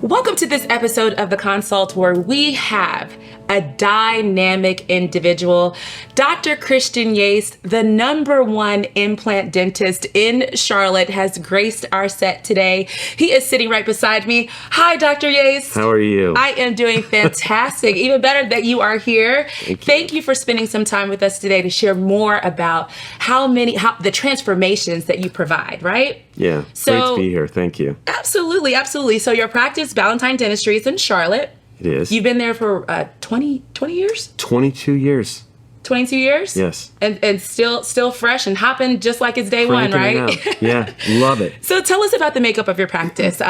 Welcome to this episode of The Consult, where we have a dynamic individual, Dr. Christian Yaste, the #1 implant dentist in Charlotte, has graced our set today. He is sitting right beside me. Hi, Dr. Yaste. How are you? I am doing fantastic. Even better that you are here. Thank you for spending some time with us today to share more about how the transformations that you provide, right? Yeah, great to be here. Thank you. Absolutely, absolutely. So your practice, Ballantyne Dentistry, is in Charlotte. It is. You've been there for 20 years? 22 years. 22 years? Yes. And still fresh and hopping just like it's day one, right? Yeah, love it. So tell us about the makeup of your practice.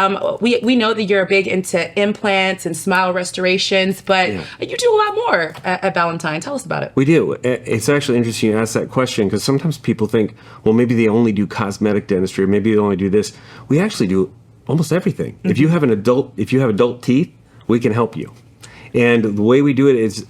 We know that you're big into implants and smile restorations, but you do a lot more at Ballantyne. Tell us about it. We do. It's actually interesting you ask that question because sometimes people think, well, maybe they only do cosmetic dentistry or maybe they only do this. We actually do almost everything. Mm-hmm. If you have adult teeth, we can help you. And the way we do it is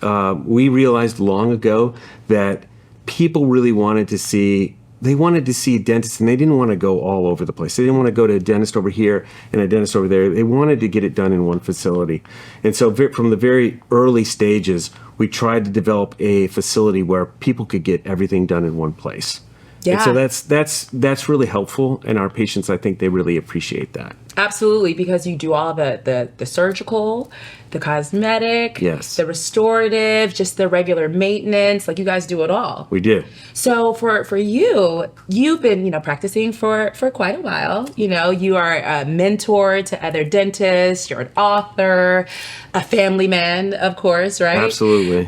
we realized long ago that people really wanted to see dentists, and they didn't want to go all over the place. They didn't want to go to a dentist over here and a dentist over there. They wanted to get it done in one facility. And so from the very early stages, we tried to develop a facility where people could get everything done in one place. Yeah. And so that's really helpful, and our patients, I think, they really appreciate that. Absolutely, because you do all the surgical, the cosmetic, yes, the restorative, just the regular maintenance. Like, you guys do it all. We do. So for you've been practicing for quite a while. You are a mentor to other dentists. You're an author, a family man, of course, right? Absolutely.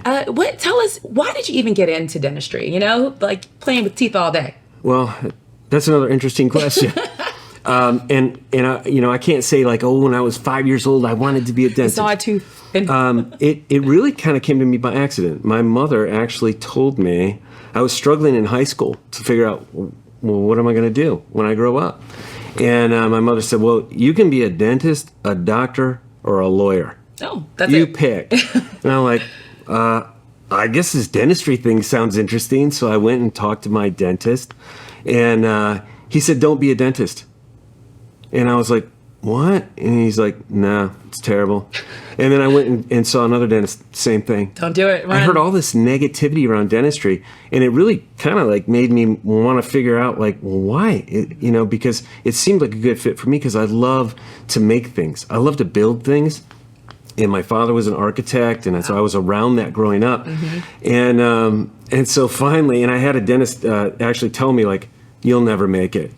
Tell us, why did you even get into dentistry? Like playing with teeth all day. Well, that's another interesting question. And I can't say like, oh, when I was 5 years old, I wanted to be a dentist. Saw a tooth. It really kind of came to me by accident. My mother actually told me I was struggling in high school to figure out, well, what am I going to do when I grow up? And my mother said, well, you can be a dentist, a doctor, or a lawyer. Oh, that's you it. pick. And I'm like, I guess this dentistry thing sounds interesting. So I went and talked to my dentist, and he said, don't be a dentist. And I was like, what? And he's like, nah, it's terrible. And then I went and saw another dentist, same thing. Don't do it. Run. I heard all this negativity around dentistry, and it really kind of like made me want to figure out like, well, why? Because it seemed like a good fit for me because I love to make things. I love to build things. And my father was an architect, and so I was around that growing up. Mm-hmm. And so finally, and I had a dentist actually tell me like, you'll never make it.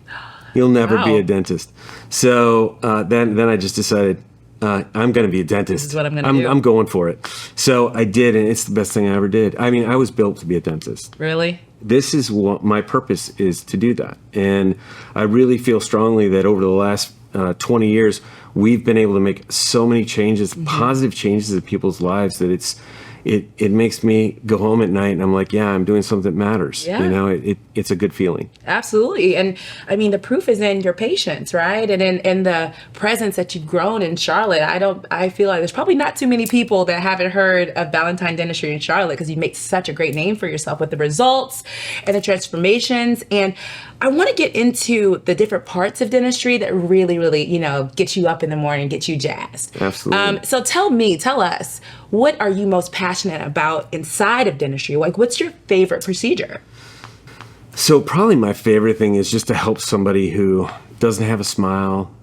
You'll never be a dentist. So then I just decided I'm going to be a dentist. This is what I'm going to do. I'm going for it. So I did, and it's the best thing I ever did. I mean, I was built to be a dentist. Really? This is what my purpose is, to do that. And I really feel strongly that over the last 20 years, we've been able to make so many changes, positive changes in people's lives that it makes me go home at night and I'm like, yeah, I'm doing something that matters. Yeah. It's a good feeling. Absolutely. And I mean, the proof is in your patients, right? And in the presence that you've grown in Charlotte. I feel like there's probably not too many people that haven't heard of Ballantyne Dentistry in Charlotte, because you make such a great name for yourself with the results and the transformations. And I want to get into the different parts of dentistry that really, really, get you up in the morning, get you jazzed. Absolutely. So tell us, what are you most passionate about inside of dentistry? Like, what's your favorite procedure? So probably my favorite thing is just to help somebody who doesn't have a smile,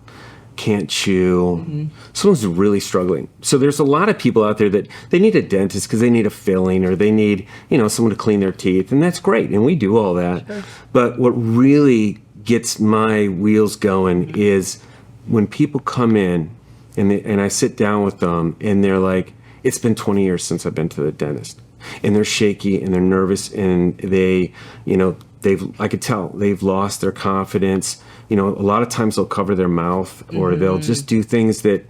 can't chew, someone's really struggling. So there's a lot of people out there that they need a dentist because they need a filling or they need, someone to clean their teeth, and that's great, and we do all that. Sure. But what really gets my wheels going is when people come in and I sit down with them and they're like, it's been 20 years since I've been to the dentist, and they're shaky and they're nervous and I could tell they've lost their confidence. A lot of times they'll cover their mouth or they'll just do things that,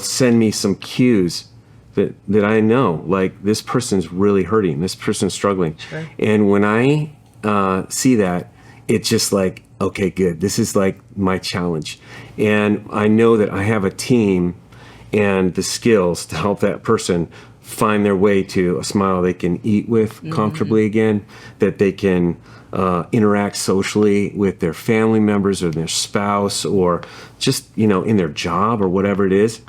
send me some cues that I know, like, this person's really hurting, this person's struggling. Sure. And when I see that, it's just like, okay, good. This is like my challenge. And I know that I have a team and the skills to help that person find their way to a smile they can eat with comfortably again, that they can interact socially with their family members or their spouse or just, in their job or whatever it is.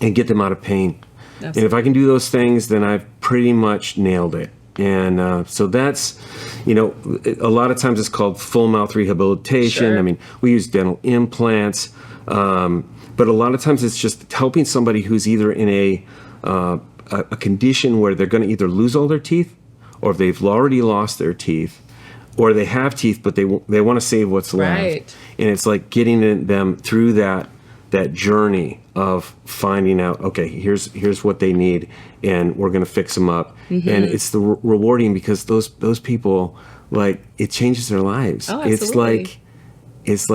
and get them out of pain. Absolutely. And if I can do those things, then I've pretty much nailed it. And so that's, a lot of times it's called full mouth rehabilitation. Sure. I mean, we use dental implants, but a lot of times it's just helping somebody who's either in a condition where they're going to either lose all their teeth, or if they've already lost their teeth, or they have teeth but they want to save what's left. Right. And it's like getting them through that journey of finding out, okay, here's what they need, and we're going to fix them up. Mm-hmm. And it's the rewarding, because those people, like, it changes their lives. Oh, absolutely. It's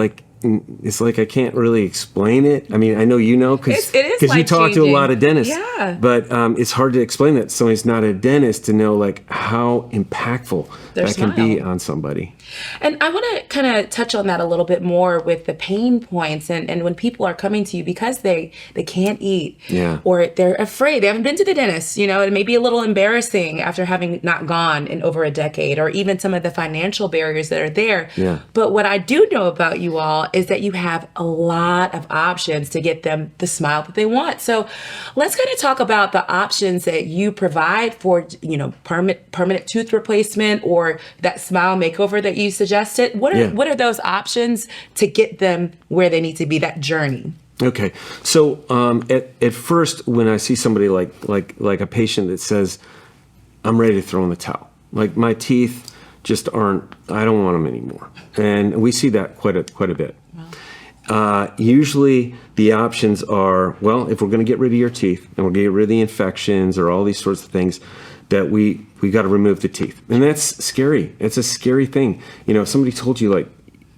like I can't really explain it. I mean, I know because It is you talk to a lot of dentists. Yeah. But it's hard to explain that to somebody who's not a dentist, to know like how impactful Their that can be smile. on somebody. And I want to kind of touch on that a little bit more with the pain points, and when people are coming to you because they can't eat, Yeah. or they're afraid, they haven't been to the dentist, it may be a little embarrassing after having not gone in over a decade, or even some of the financial barriers that are there. Yeah. But what I do know about you all is that you have a lot of options to get them the smile that they want. So let's kind of talk about the options that you provide for, permanent tooth replacement, or that smile makeover that you suggested. What are those options to get them where they need to be, that journey? Okay, so at first, when I see somebody like a patient that says, "I'm ready to throw in the towel," like my teeth just aren't, I don't want them anymore, and we see that quite a bit. Usually the options are, well, if we're going to get rid of your teeth and we're going to get rid of the infections or all these sorts of things, that we got to remove the teeth. And that's scary. It's a scary thing. If somebody told you, like,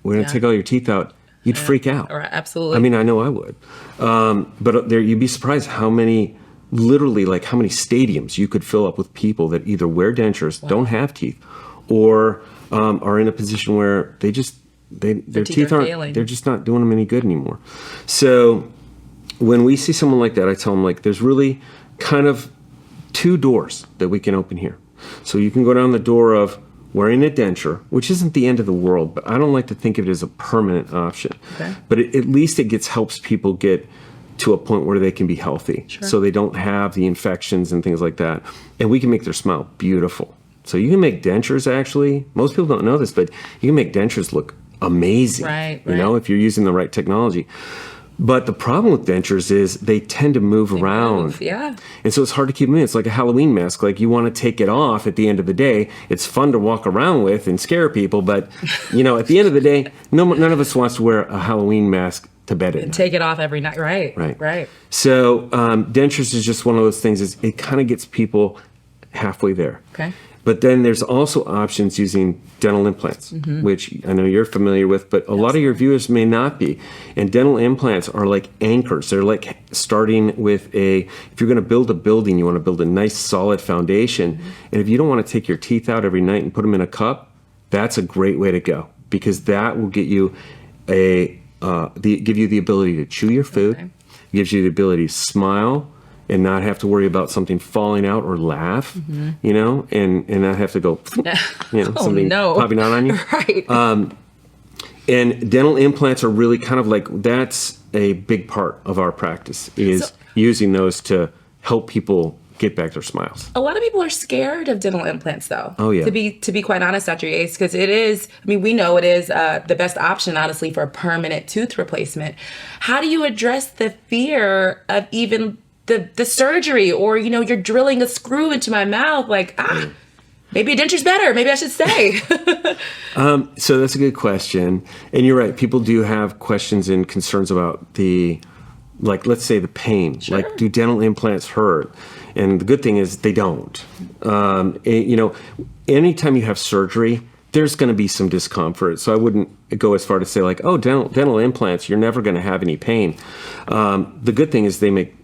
we're going to take all your teeth out, you'd freak out. Right, absolutely. I mean, I know I would. But you'd be surprised how many stadiums you could fill up with people that either wear dentures, don't have teeth, or are in a position where their teeth are aren't, failing. they're just not doing them any good anymore. So when we see someone like that, I tell them, like, there's really kind of two doors that we can open here. So you can go down the door of wearing a denture, which isn't the end of the world, but I don't like to think of it as a permanent option. Okay. But at least it helps people get to a point where they can be healthy. Sure. So they don't have the infections and things like that. And we can make their smile beautiful. So you can make dentures, actually, most people don't know this, but you can make dentures look amazing. Right. If you're using the right technology. But the problem with dentures is they tend to move around. Yeah. And so it's hard to keep them in. It's like a Halloween mask. Like, you want to take it off at the end of the day. It's fun to walk around with and scare people. But, at the end of the day, none of us wants to wear a Halloween mask to bed at night. Take it off every night. Right. Right. So dentures is just one of those things. It kind of gets people halfway there. Okay. But then there's also options using dental implants, which I know you're familiar with, but a lot of your viewers may not be. And dental implants are like anchors. They're like starting with if you're going to build a building, you want to build a nice solid foundation. And if you don't want to take your teeth out every night and put them in a cup, that's a great way to go, because that will get you give you the ability to chew your food, Okay. gives you the ability to smile, and not have to worry about something falling out or laugh, and not have to go, something popping out on you. Right. And dental implants are really kind of like, that's a big part of our practice, is using those to help people get back their smiles. A lot of people are scared of dental implants, though. Oh, yeah. To be quite honest, Dr. Yaste, because it is, we know it is the best option, honestly, for a permanent tooth replacement. How do you address the fear of even the surgery, or, you're drilling a screw into my mouth, like, maybe a denture's better. Maybe I should stay. So that's a good question. And you're right. People do have questions and concerns about let's say the pain. Sure. Like, do dental implants hurt? And the good thing is they don't. Anytime you have surgery, there's going to be some discomfort. So I wouldn't go as far to say, like, oh, dental implants, you're never going to have any pain. The good thing is they make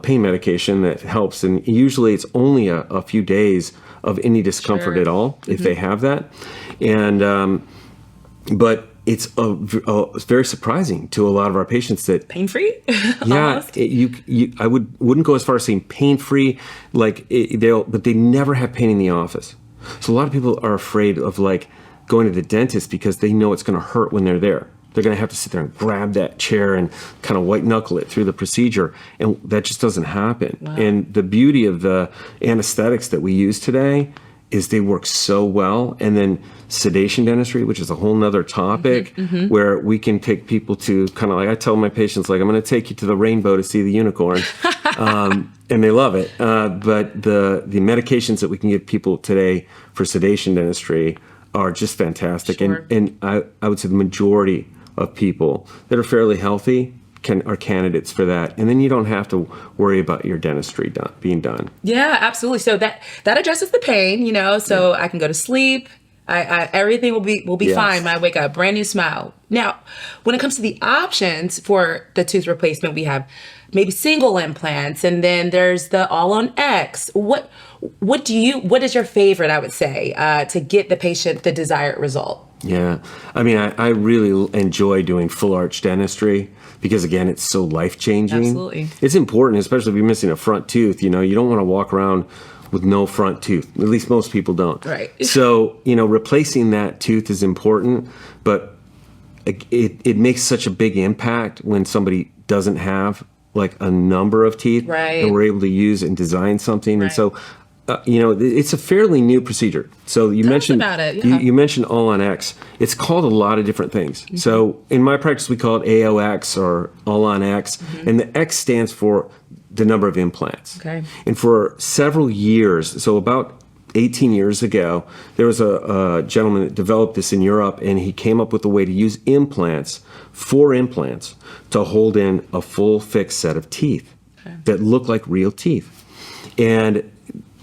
pain medication that helps. And usually it's only a few days of any discomfort Sure. at all, if they have that. And but it's very surprising to a lot of our patients that Pain-free? yeah, I wouldn't go as far as saying pain-free, but they never have pain in the office. So a lot of people are afraid of, like, going to the dentist because they know it's going to hurt when they're there. they're going to have to sit there and grab that chair and kind of white knuckle it through the procedure. And that just doesn't happen. Wow. And the beauty of the anesthetics that we use today is they work so well. And then sedation dentistry, which is a whole nother topic, where we can take people to kind of like, I tell my patients, like, I'm going to take you to the rainbow to see the unicorn. And they love it. But the medications that we can give people today for sedation dentistry are just fantastic. Sure. And I would say the majority of people that are fairly healthy are candidates for that. And then you don't have to worry about your dentistry being done. Yeah, absolutely. So that addresses the pain, you know, so I can go to sleep. I everything will be Yes. fine when I wake up, brand new smile. Now, when it comes to the options for the tooth replacement, we have maybe single implants, and then there's the all-on X. What is your favorite, I would say, to get the patient the desired result? Yeah. I mean, I really enjoy doing full arch dentistry because, again, it's so life-changing. Absolutely. It's important, especially if you're missing a front tooth. You know, you don't want to walk around with no front tooth. At least most people don't. Right. So, you know, replacing that tooth is important, but it makes such a big impact when somebody doesn't have like a number of teeth. Right. And we're able to use and design something. Right. And so, you know, it's a fairly new procedure. So you mentioned about it, yeah. you mentioned all on X. It's called a lot of different things. So in my practice, we call it AOX or all on X, and the X stands for the number of implants. Okay. And for several years, so about 18 years ago, there was a gentleman that developed this in Europe, and he came up with a way to use implants, 4 implants, to hold in a full fixed set of teeth that look like real teeth. And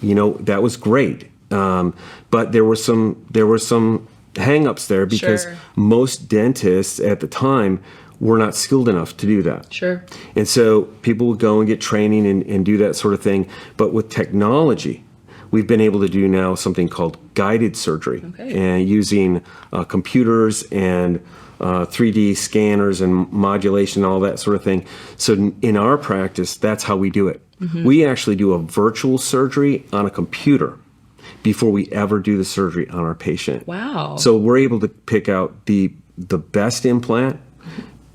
you know, that was great. But there were some hang-ups there because Sure. most dentists at the time were not skilled enough to do that. Sure. And so people would go and get training and do that sort of thing. But with technology, we've been able to do now something called guided surgery. Okay. And using computers and 3D scanners and modulation, all that sort of thing. So in our practice, that's how we do it. We actually do a virtual surgery on a computer before we ever do the surgery on our patient. Wow. So we're able to pick out the best implant,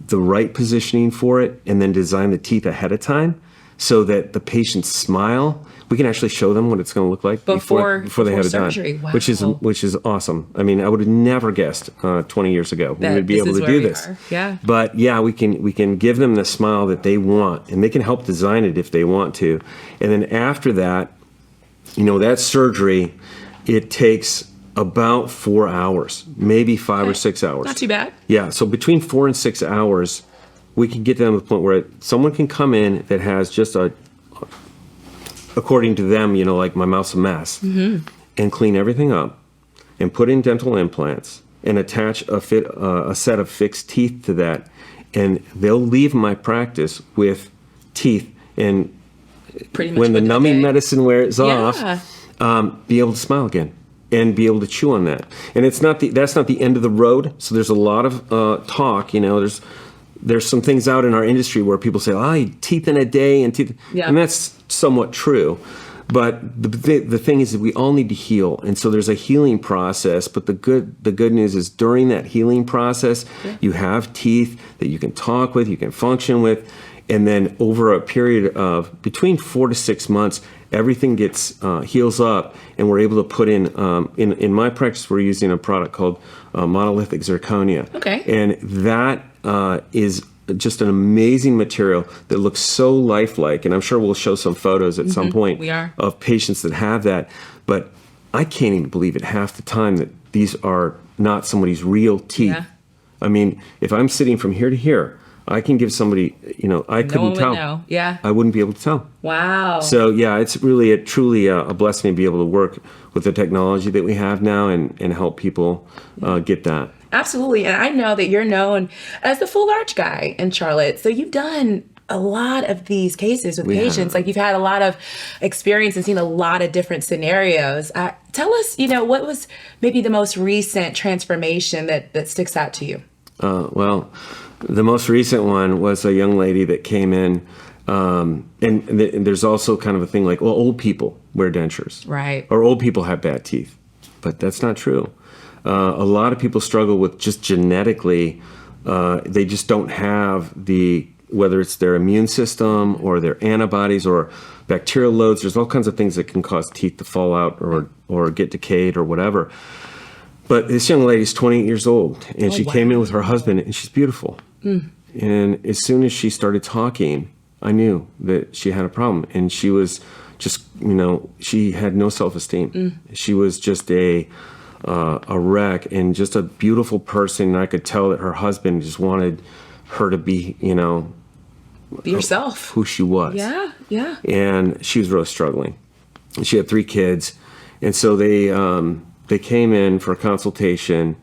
the right positioning for it, and then design the teeth ahead of time so that the patient's smile, we can actually show them what it's going to look like before they have it surgery. done, Wow. which is awesome. I mean, I would have never guessed 20 years ago we That would be this able is to where do we this. are. Yeah. But yeah, we can give them the smile that they want, and they can help design it if they want to. And then after that, you know, that surgery, it takes about 4 hours, maybe 5 or 6 hours. Not too bad. Yeah, so between 4 and 6 hours, we can get them to the point where someone can come in that has just according to them, you know, like my mouth's a mess, and clean everything up, and put in dental implants, and attach a set of fixed teeth to that, and they'll leave my practice with teeth, and Pretty much when the with numbing day. medicine wears off, Yeah. be able to smile again and be able to chew on that. And that's not the end of the road. So there's a lot of talk. You know, there's some things out in our industry where people say, teeth in a day and teeth, Yeah. and that's somewhat true. But the thing is that we all need to heal, and so there's a healing process. But the good news is during that healing process, you have teeth that you can talk with, you can function with. And then over a period of between 4 to 6 months, everything gets heals up, and we're able to put in my practice, we're using a product called monolithic zirconia. Okay. And that is just an amazing material that looks so lifelike. And I'm sure we'll show some photos at some point We are. of patients that have that. But I can't even believe it half the time that these are not somebody's real teeth. Yeah. I mean, if I'm sitting from here to here, I can give somebody, you know, I No couldn't one would tell. know. Yeah. I wouldn't be able to tell. Wow. So yeah, it's really truly a blessing to be able to work with the technology that we have now and help people get that. Absolutely. And I know that you're known as the full arch guy in Charlotte. So you've done a lot of these cases with patients. have. Like you've had a lot of experience and seen a lot of different scenarios. Tell us, you know, what was maybe the most recent transformation that sticks out to you? Well, the most recent one was a young lady that came in, and there's also kind of a thing like, well, old people wear dentures. Right. Or old people have bad teeth. But that's not true. A lot of people struggle with just genetically They just don't have whether it's their immune system or their antibodies or bacterial loads. There's all kinds of things that can cause teeth to fall out or get decayed or whatever. But this young lady's 28 years old, and she came in with her husband, and she's beautiful. And as soon as she started talking, I knew that she had a problem. And she was just, she had no self-esteem. She was just a wreck and just a beautiful person. And I could tell that her husband just wanted her to be, Be yourself. Who she was. Yeah, yeah. And she was really struggling. And she had 3 kids. And so they came in for a consultation,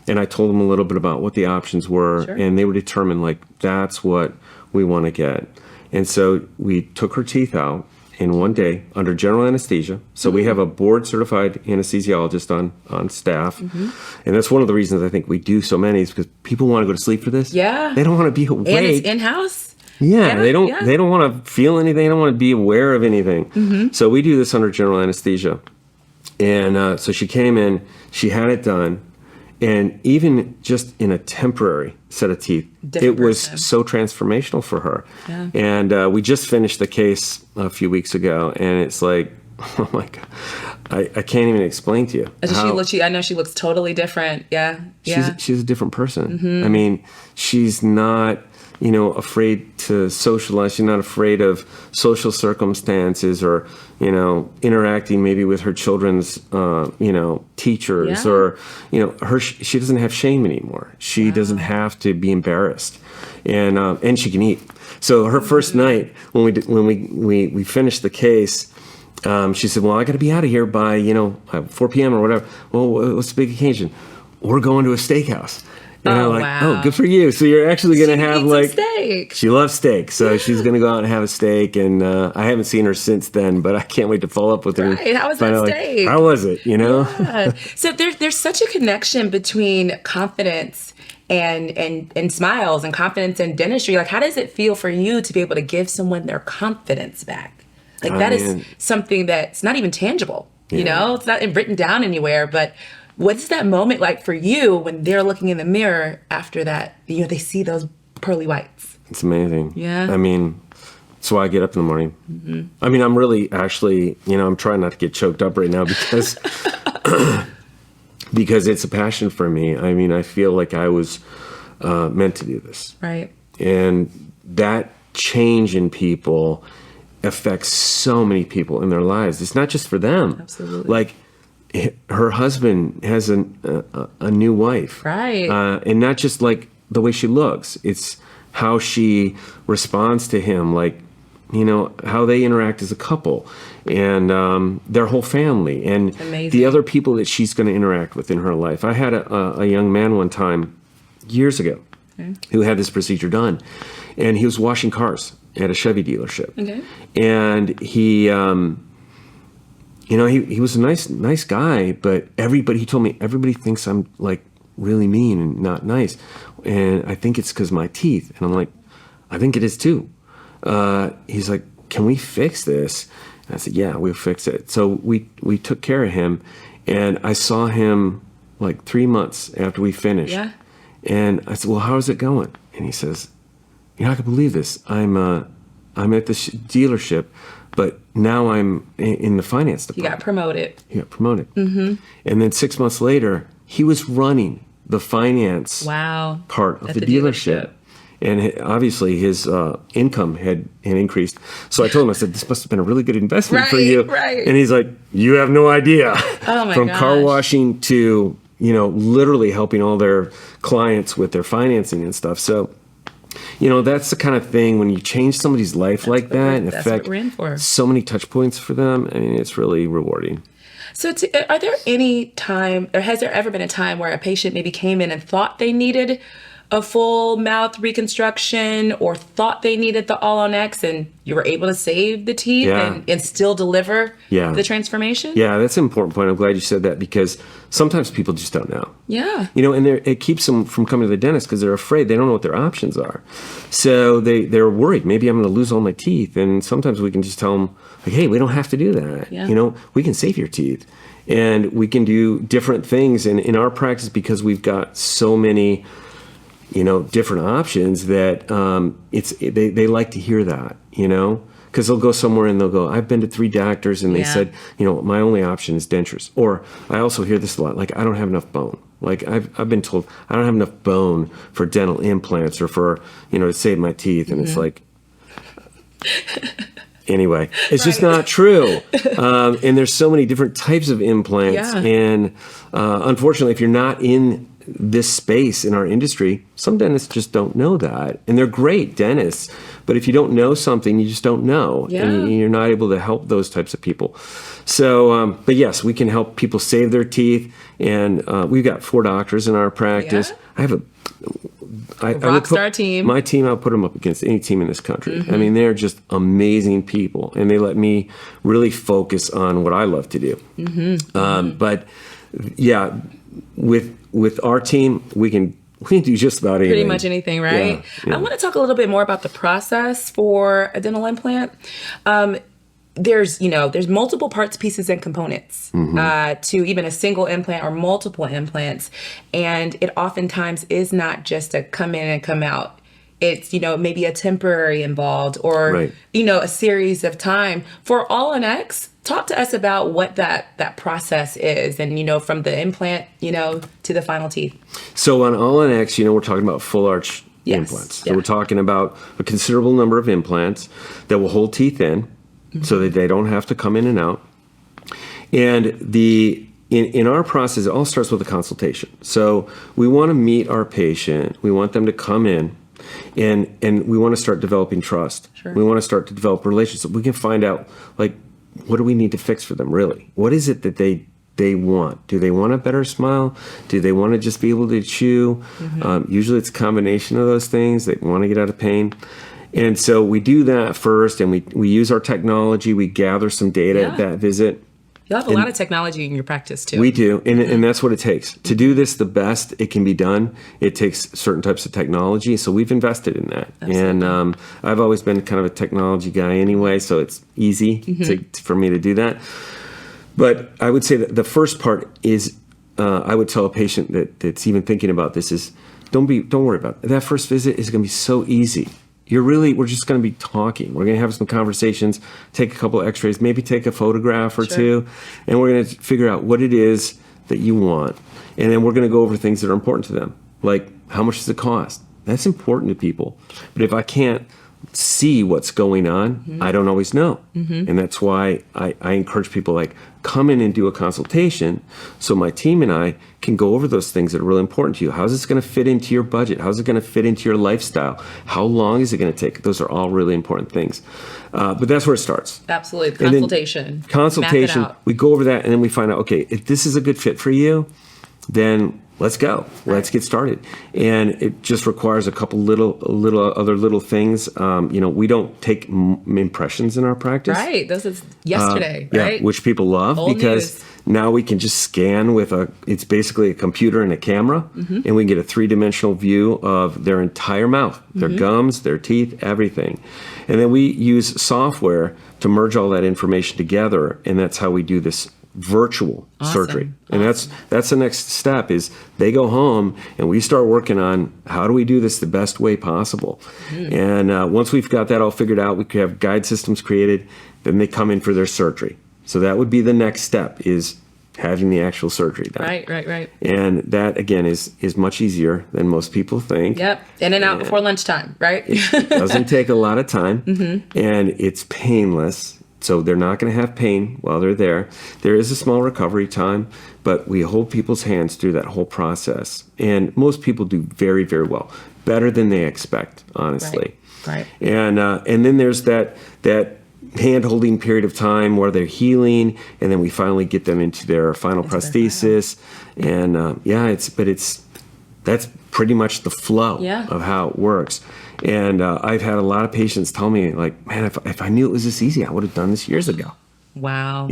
and I told them a little bit about what the options were, and they were determined, like, that's what we want to get. And so we took her teeth out in one day under general anesthesia. So we have a board-certified anesthesiologist on staff. And that's one of the reasons I think we do so many is because people want to go to sleep for this. Yeah. They don't want to be awake. And it's in-house. Yeah, they don't want to feel anything. They don't want to be aware of anything. So we do this under general anesthesia. And so she came in, she had it done, and even just in a temporary set of teeth, it was so transformational for her. Yeah. And we just finished the case a few weeks ago, and it's like, oh my God, I can't even explain to you. I know she looks totally different. Yeah, yeah. She's a different person. I mean, she's not, afraid to socialize. She's not afraid of social circumstances or, interacting maybe with her children's, teachers or, she doesn't have shame anymore. She doesn't have to be embarrassed, and she can eat. So her first night when we finished the case, she said, well, I got to be out of here by, 4 p.m. or whatever. Well, what's the big occasion? We're going to a steakhouse. And I'm like, wow. Oh, good for you. So you're actually going to have steak. She loves steak. So she's going to go out and have a steak. And I haven't seen her since then, but I can't wait to follow up with her. Right. How was that steak? How was it? Yeah. So there's such a connection between confidence and smiles and confidence in dentistry. Like, how does it feel for you to be able to give someone their confidence back? Like, that is something that's not even tangible. It's not written down anywhere, but what's that moment like for you when they're looking in the mirror after that, they see those pearly whites? It's amazing. Yeah. I mean, that's why I get up in the morning. I mean, I'm really actually, I'm trying not to get choked up right now because because it's a passion for me. I mean, I feel like I was meant to do this. Right. And that change in people affects so many people in their lives. It's not just for them. Absolutely. Like, her husband has a new wife. Right. And not just like the way she looks. It's how she responds to him, like, how they interact as a couple and their whole family and the other people that she's going to interact with in her life. I had a young man one time years ago who had this procedure done, and he was washing cars at a Chevy dealership. Okay. And he was a nice guy, but he told me everybody thinks I'm like really mean and not nice. And I think it's because of my teeth. And I'm like, I think it is too. He's like, can we fix this? And I said, yeah, we'll fix it. So we took care of him, and I saw him like 3 months after we finished. Yeah. And I said, well, how's it going? And he says, you're not gonna believe this. I'm at this dealership, but now I'm in the finance department. He got promoted. Mm-hmm. And then 6 months later, he was running the finance part of the dealership. And obviously his income had increased. So I told him, I said, this must have been a really good investment for you. Right. And he's like, you have no idea. Oh my From car washing to, literally helping all their clients with their financing and stuff. So, that's the kind of thing when you change somebody's life like that and affect so many touch points for them. I mean, it's really rewarding. So are there any time, or has there ever been a time where a patient maybe came in and thought they needed a full mouth reconstruction or thought they needed the All-on-X and you were able to save the teeth and still deliver the transformation? Yeah, that's an important point. I'm glad you said that because sometimes people just don't know. Yeah. And it keeps them from coming to the dentist because they're afraid. They don't know what their options are. So they're worried. Maybe I'm going to lose all my teeth. And sometimes we can just tell them, like, hey, we don't have to do that. Yeah. We can save your teeth. And we can do different things. And in our practice, because we've got so many different options, that they like to hear that, because they'll go somewhere and they'll go, I've been to 3 doctors and they said, my only option is dentures. Or I also hear this a lot, like, I don't have enough bone. Like, I've been told I don't have enough bone for dental implants or for, to save my teeth. And it's like, anyway, it's just not true. And there's so many different types of implants. And unfortunately, if you're not in this space in our industry, some dentists just don't know that. And they're great dentists. But if you don't know something, you just don't know. And you're not able to help those types of people. So, but yes, we can help people save their teeth. And we've got 4 doctors in our practice. Yeah. I have a rockstar team. My team, I'll put them up against any team in this country. I mean, they're just amazing people, and they let me really focus on what I love to do. But yeah, with our team, we can do just about anything. Pretty much anything, right? Yeah. I want to talk a little bit more about the process for a dental implant. There's multiple parts, pieces, and components to even a single implant or multiple implants. And it oftentimes is not just a come in and come out. It's, maybe a temporary involved or, a series of time. For All on X, talk to us about what that process is and, from the implant, to the final teeth. So on All on X, we're talking about full arch implants. So we're talking about a considerable number of implants that will hold teeth in. So that they don't have to come in and out. And in our process, it all starts with a consultation. So we want to meet our patient. We want them to come in, and we want to start developing trust. Sure. We want to start to develop relationships. We can find out, like, what do we need to fix for them, really? What is it that they want? Do they want a better smile? Do they want to just be able to chew? Usually it's a combination of those things. They want to get out of pain. And so we do that first, and we use our technology. We gather some data at that visit. You have a lot of technology in your practice, too. We do, and that's what it takes. To do this the best it can be done, it takes certain types of technology, so we've invested in that. Absolutely. And I've always been kind of a technology guy anyway, so it's easy for me to do that. But I would say that the first part is, I would tell a patient that's even thinking about this is, don't worry about it. That first visit is going to be so easy. We're just going to be talking. We're going to have some conversations, take a couple of x-rays, maybe take a photograph or two, and we're going to figure out what it is that you want. And then we're going to go over things that are important to them, like how much does it cost? That's important to people. But if I can't see what's going on, I don't always know. And that's why I encourage people, like, come in and do a consultation so my team and I can go over those things that are really important to you. How's this going to fit into your budget? How's it going to fit into your lifestyle? How long is it going to take? Those are all really important things. But that's where it starts. Absolutely. Consultation. Consultation. Map it out. We go over that, and then we find out, okay, if this is a good fit for you, then let's go. Let's get started. And it just requires a couple other little things. We don't take impressions in our practice. Right. This is yesterday, right? Yeah, which people love. Old because news. Now we can just scan it's basically a computer and a camera, and we can get a 3-dimensional view of their entire mouth, their gums, their teeth, everything. And then we use software to merge all that information together, and that's how we do this virtual surgery. And that's the next step is they go home and we start working on how do we do this the best way possible. And once we've got that all figured out, we can have guide systems created, then they come in for their surgery. So that would be the next step, is having the actual surgery done. Right. And that, again, is much easier than most people think. Yep. In and out before lunchtime, right? It doesn't take a lot of time, and it's painless. So they're not going to have pain while they're there. There is a small recovery time, but we hold people's hands through that whole process. And most people do very, very well, better than they expect, honestly. Right. And then there's that hand-holding period of time where they're healing, and then we finally get them into their final prosthesis. And that's pretty much the flow of how it works. And I've had a lot of patients tell me, like, man, if I knew it was this easy, I would have done this years ago. Wow.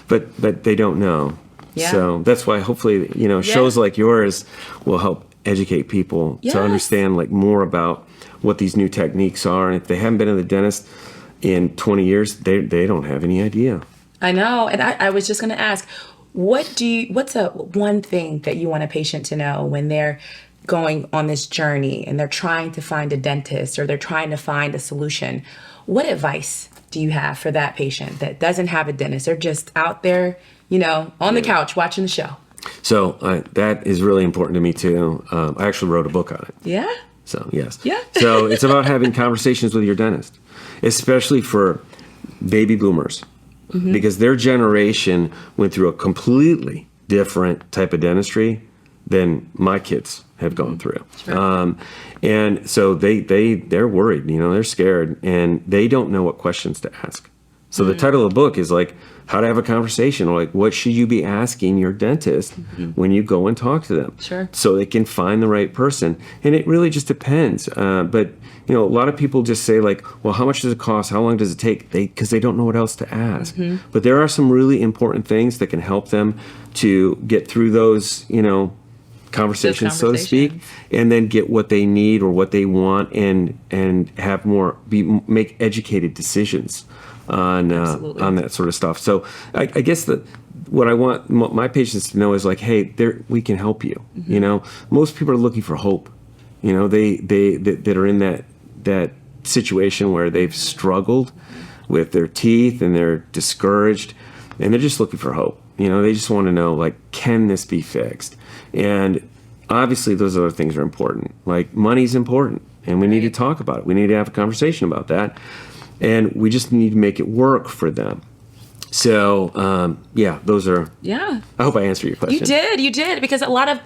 But they don't know. Yeah. So that's why hopefully, shows like yours will help educate people to understand, like, more about what these new techniques are. And if they haven't been to the dentist in 20 years, they don't have any idea. I know. And I was just going to ask, what's one thing that you want a patient to know when they're going on this journey and they're trying to find a dentist or they're trying to find a solution, what advice do you have for that patient that doesn't have a dentist? They're just out there, on the couch watching the show. So that is really important to me too. I actually wrote a book on it. Yeah. So yes. Yeah. So it's about having conversations with your dentist, especially for baby boomers, because their generation went through a completely different type of dentistry than my kids have gone through. Sure. And so they're worried, they're scared, and they don't know what questions to ask. So the title of the book is like how to have a conversation, or like what should you be asking your dentist when you go and talk to them, Sure. so they can find the right person. And it really just depends. But a lot of people just say like, well, how much does it cost? How long does it take? Because they don't know what else to ask. But there are some really important things that can help them to get through those, conversations, so to speak, and then get what they need or what they want, and have make educated decisions on that sort of stuff. So I guess that what I want my patients to know is like, hey, we can help you. Most people are looking for hope. They that are in that situation where they've struggled with their teeth and they're discouraged, and they're just looking for hope. They just want to know, like, can this be fixed? And obviously those other things are important. Like, money's important, and we need to talk about it. We need to have a conversation about that. And we just need to make it work for them. So, those are... Yeah. I hope I answered your question. You did, because a lot of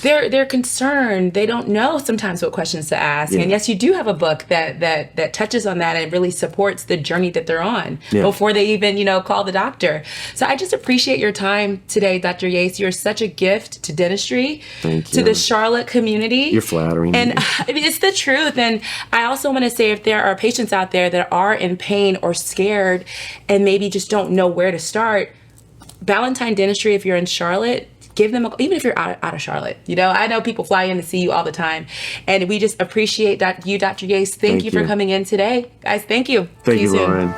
they're concerned. They don't know sometimes what questions to ask. Yeah. And yes, you do have a book that touches on that and really supports the journey that they're on before they even, call the doctor. So I just appreciate your time today, Dr. Yaste. You're such a gift to dentistry, Thank you. to the Charlotte community. You're flattering And me. I mean, it's the truth. And I also want to say, if there are patients out there that are in pain or scared and maybe just don't know where to start, Ballantyne Dentistry, if you're in Charlotte, give them even if you're out of Charlotte. I know people fly in to see you all the time, and we just appreciate you, Dr. Yaste. Thank you for coming in today, guys. Thank you. Thank See you, soon. Lauren.